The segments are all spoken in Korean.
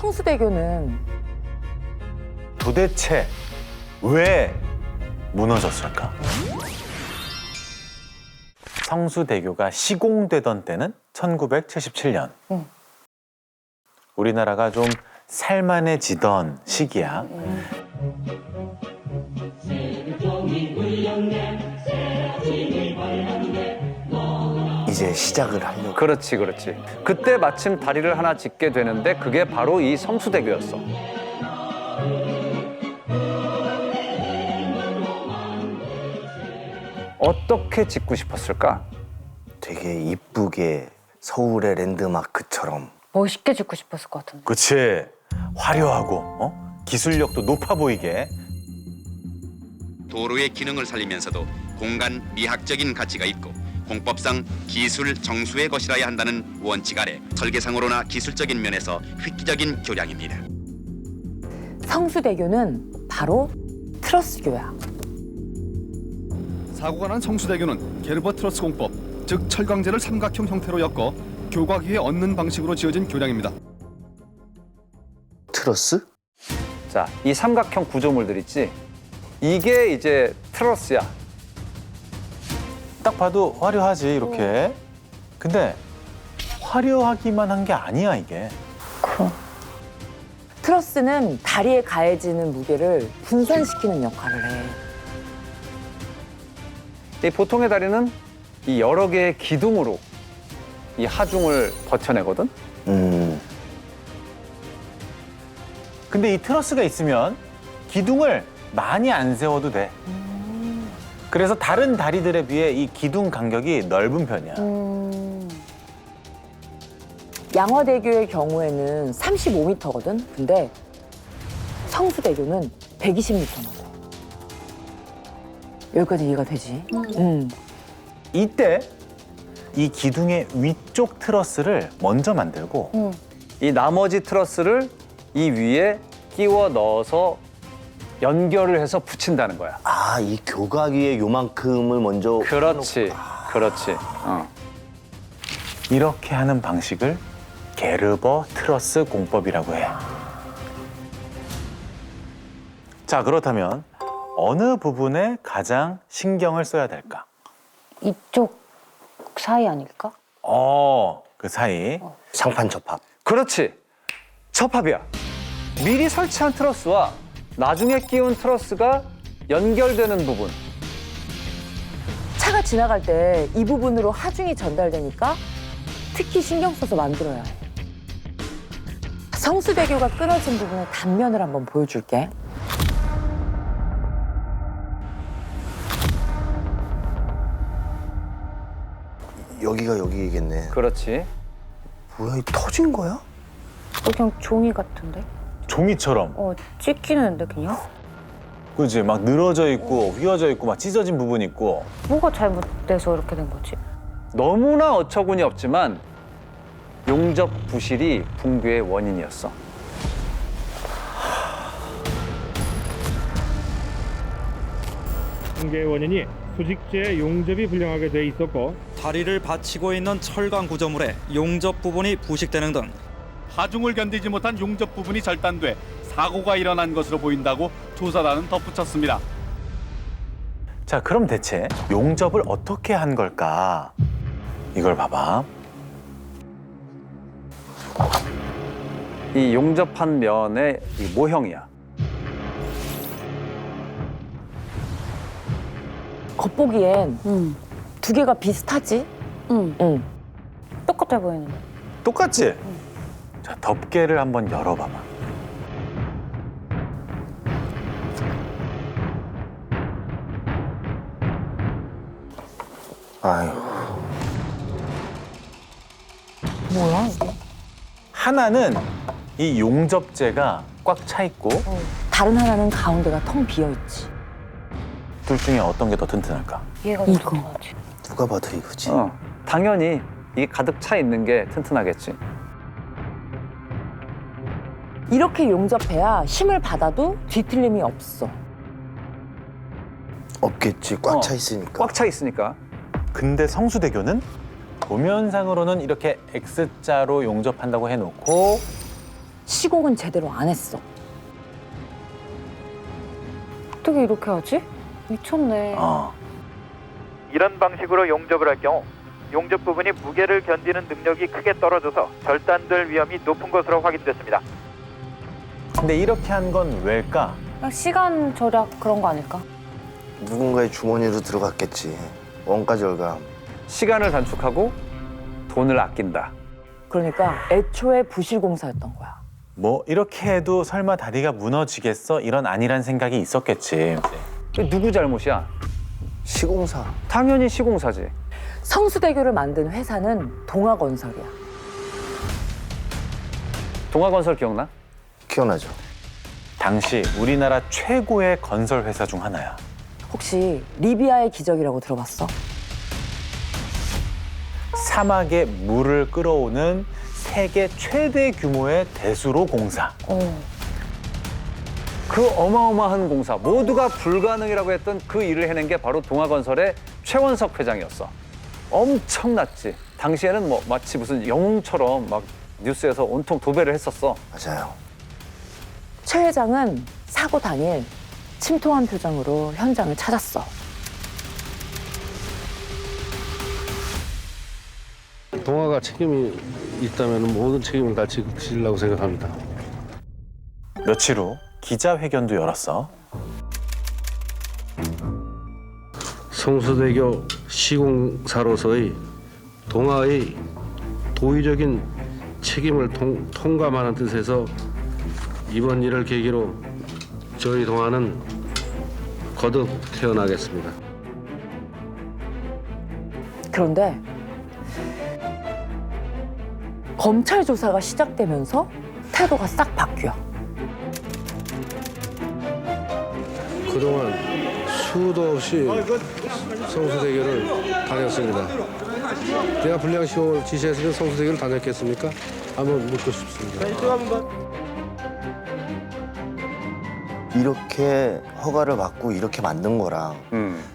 성수대교는 도대체 왜 무너졌을까? 성수대교가 시공되던 때는 1977년. 우리나라가 좀 살만해지던 시기야. 이제 시작을 하려고. 그렇지, 그렇지. 그때 마침 다리를 하나 짓게 되는데 그게 바로 이 성수대교였어. 어떻게 짓고 싶었을까? 되게 이쁘게 서울의 랜드마크처럼. 멋있게 짓고 싶었을 것 같은데. 그치. 화려하고 기술력도 높아 보이게. 도로의 기능을 살리면서도 공간 미학적인 가치가 있고 공법상 기술 정수의 것이라야 한다는 원칙 아래 설계상으로나 기술적인 면에서 획기적인 교량입니다. 성수대교는 바로 트러스교야. 사고가 난 성수대교는 게르버 트러스 공법, 즉 철강제를 삼각형 형태로 엮어 교각 위에 얹는 방식으로 지어진 교량입니다. 트러스? 자, 이 삼각형 구조물들 있지? 이게 이제 트러스야. 딱 봐도 화려하지 이렇게. 근데 화려하기만 한 게 아니야 이게. 트러스는 다리에 가해지는 무게를 분산시키는 역할을 해. 이 보통의 다리는 이 여러 개의 기둥으로 이 하중을 버텨내거든. 근데 이 트러스가 있으면 기둥을 많이 안 세워도 돼. 그래서 다른 다리들에 비해 이 기둥 간격이 넓은 편이야. 양화대교의 경우에는 35m거든. 근데 성수대교는 120m나 돼. 여기까지 이해가 되지? 이때 이 기둥의 위쪽 트러스를 먼저 만들고 이 나머지 트러스를 이 위에 끼워 넣어서 연결을 해서 붙인다는 거야. 아, 이 교각 위에 요만큼을 먼저. 그렇지, 그렇지. 이렇게 하는 방식을 게르버 트러스 공법이라고 해. 자, 그렇다면 어느 부분에 가장 신경을 써야 될까? 이쪽 사이 아닐까? 그 사이. 상판 접합. 그렇지. 접합이야. 미리 설치한 트러스와 나중에 끼운 트러스가 연결되는 부분. 차가 지나갈 때 이 부분으로 하중이 전달되니까 특히 신경 써서 만들어야 해. 성수대교가 끊어진 부분의 단면을 한번 보여줄게. 여기가 여기겠네. 그렇지. 뭐야, 이 터진 거야? 그냥 종이 같은데? 종이처럼. 찢기는데 그냥? 그지? 막 늘어져 있고 휘어져 있고 막 찢어진 부분 있고. 뭐가 잘못돼서 이렇게 된 거지? 너무나 어처구니 없지만 용접 부실이 붕괴의 원인이었어. 붕괴의 원인이 수직재의 용접이 불량하게 돼 있었고 다리를 받치고 있는 철강 구조물에 용접 부분이 부식되는 등 하중을 견디지 못한 용접 부분이 절단돼 사고가 일어난 것으로 보인다고 조사단은 덧붙였습니다. 자, 그럼 대체 용접을 어떻게 한 걸까? 이걸 봐봐. 이 용접한 면의 이 모형이야. 겉보기엔 두 개가 비슷하지? 응. 똑같아 보이는데. 똑같지? 자, 덮개를 한번 열어봐봐. 아유. 뭐야 이게? 하나는 이 용접재가 꽉 차 있고 다른 하나는 가운데가 텅 비어 있지. 둘 중에 어떤 게 더 튼튼할까? 얘가 더 튼튼하지. 누가 봐도 이거지. 당연히 이게 가득 차 있는 게 튼튼하겠지. 이렇게 용접해야 힘을 받아도 뒤틀림이 없어. 없겠지. 꽉 차 있으니까. 꽉 차 있으니까. 근데 성수대교는 도면상으로는 이렇게 X자로 용접한다고 해놓고 시공은 제대로 안 했어. 어떻게 이렇게 하지? 미쳤네. 이런 방식으로 용접을 할 경우 용접 부분이 무게를 견디는 능력이 크게 떨어져서 절단될 위험이 높은 것으로 확인됐습니다. 근데 이렇게 한 건 왜일까? 그냥 시간 절약 그런 거 아닐까? 누군가의 주머니로 들어갔겠지. 원가 절감. 시간을 단축하고 돈을 아낀다. 그러니까 애초에 부실공사였던 거야. 뭐 이렇게 해도 설마 다리가 무너지겠어? 이런 안일한 생각이 있었겠지. 누구 잘못이야? 시공사. 당연히 시공사지. 성수대교를 만든 회사는 동아건설이야. 동아건설 기억나? 기억나죠? 당시 우리나라 최고의 건설 회사 중 하나야. 혹시 리비아의 기적이라고 들어봤어? 사막에 물을 끌어오는 세계 최대 규모의 대수로 공사. 그 어마어마한 공사, 모두가 불가능이라고 했던 그 일을 해낸 게 바로 동아건설의 최원석 회장이었어. 엄청났지. 당시에는 뭐 마치 무슨 영웅처럼 막 뉴스에서 온통 도배를 했었어. 맞아요. 최 회장은 사고 당일 침통한 표정으로 현장을 찾았어. 동아가 책임이 있다면 모든 책임을 다 지려고 생각합니다. 며칠 후 기자회견도 열었어. 성수대교 시공사로서의 동아의 도의적인 책임을 통감하는 뜻에서 이번 일을 계기로 저희 동아는 거듭 태어나겠습니다. 그런데 검찰 조사가 시작되면서 태도가 싹 바뀌어. 그동안 수도 없이 성수대교를 다녔습니다. 내가 불량 시공을 지시했으면 성수대교를 다녔겠습니까? 한번 묻고 싶습니다. 이렇게 허가를 받고 이렇게 만든 거랑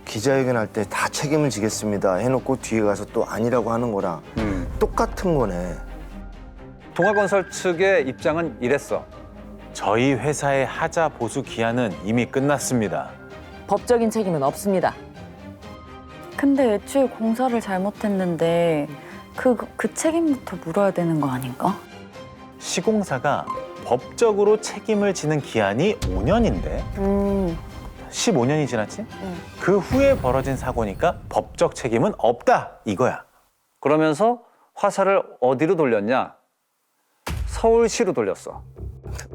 기자회견 할 때 다 책임을 지겠습니다 해놓고 뒤에 가서 또 아니라고 하는 거랑 똑같은 거네. 동아건설 측의 입장은 이랬어. 저희 회사의 하자 보수 기한은 이미 끝났습니다. 법적인 책임은 없습니다. 근데 애초에 공사를 잘못했는데 그 책임부터 물어야 되는 거 아닌가? 시공사가 법적으로 책임을 지는 기한이 5년인데 15년이 지났지? 그 후에 벌어진 사고니까 법적 책임은 없다 이거야. 그러면서 화살을 어디로 돌렸냐? 서울시로 돌렸어.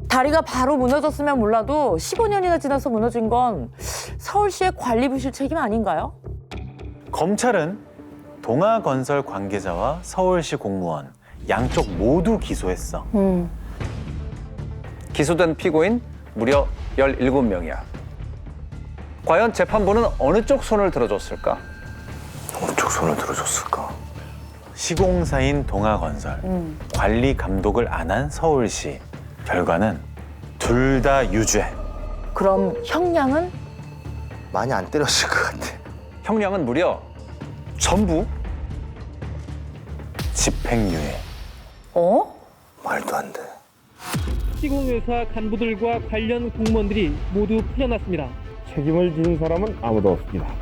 다리가 바로 무너졌으면 몰라도 15년이나 지나서 무너진 건 서울시의 관리 부실 책임 아닌가요? 검찰은 동아건설 관계자와 서울시 공무원 양쪽 모두 기소했어. 기소된 피고인 무려 17명이야. 과연 재판부는 어느 쪽 손을 들어줬을까? 어느 쪽 손을 들어줬을까? 시공사인 동아건설, 관리 감독을 안 한 서울시. 결과는 둘 다 유죄. 그럼 형량은? 많이 안 때렸을 것 같아. 형량은 무려 전부 집행유예. 말도 안 돼. 시공회사 간부들과 관련 공무원들이 모두 풀려났습니다. 책임을 지는 사람은 아무도 없습니다.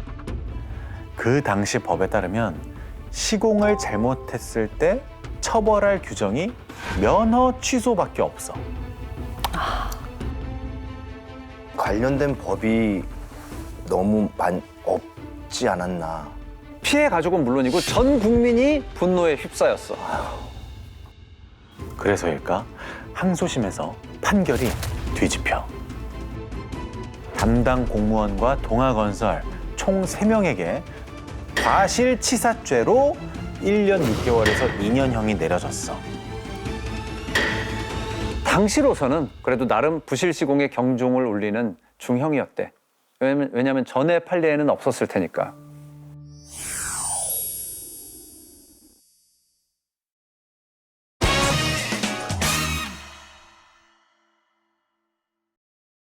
그 당시 법에 따르면 시공을 잘못했을 때 처벌할 규정이 면허 취소밖에 없어. 관련된 법이 너무 없지 않았나. 피해 가족은 물론이고 전 국민이 분노에 휩싸였어. 그래서일까? 항소심에서 판결이 뒤집혀. 담당 공무원과 동아건설 총 3명에게 과실치사죄로 1년 6개월에서 2년형이 내려졌어. 당시로서는 그래도 나름 부실시공의 경종을 울리는 중형이었대. 왜냐면 전에 판례에는 없었을 테니까.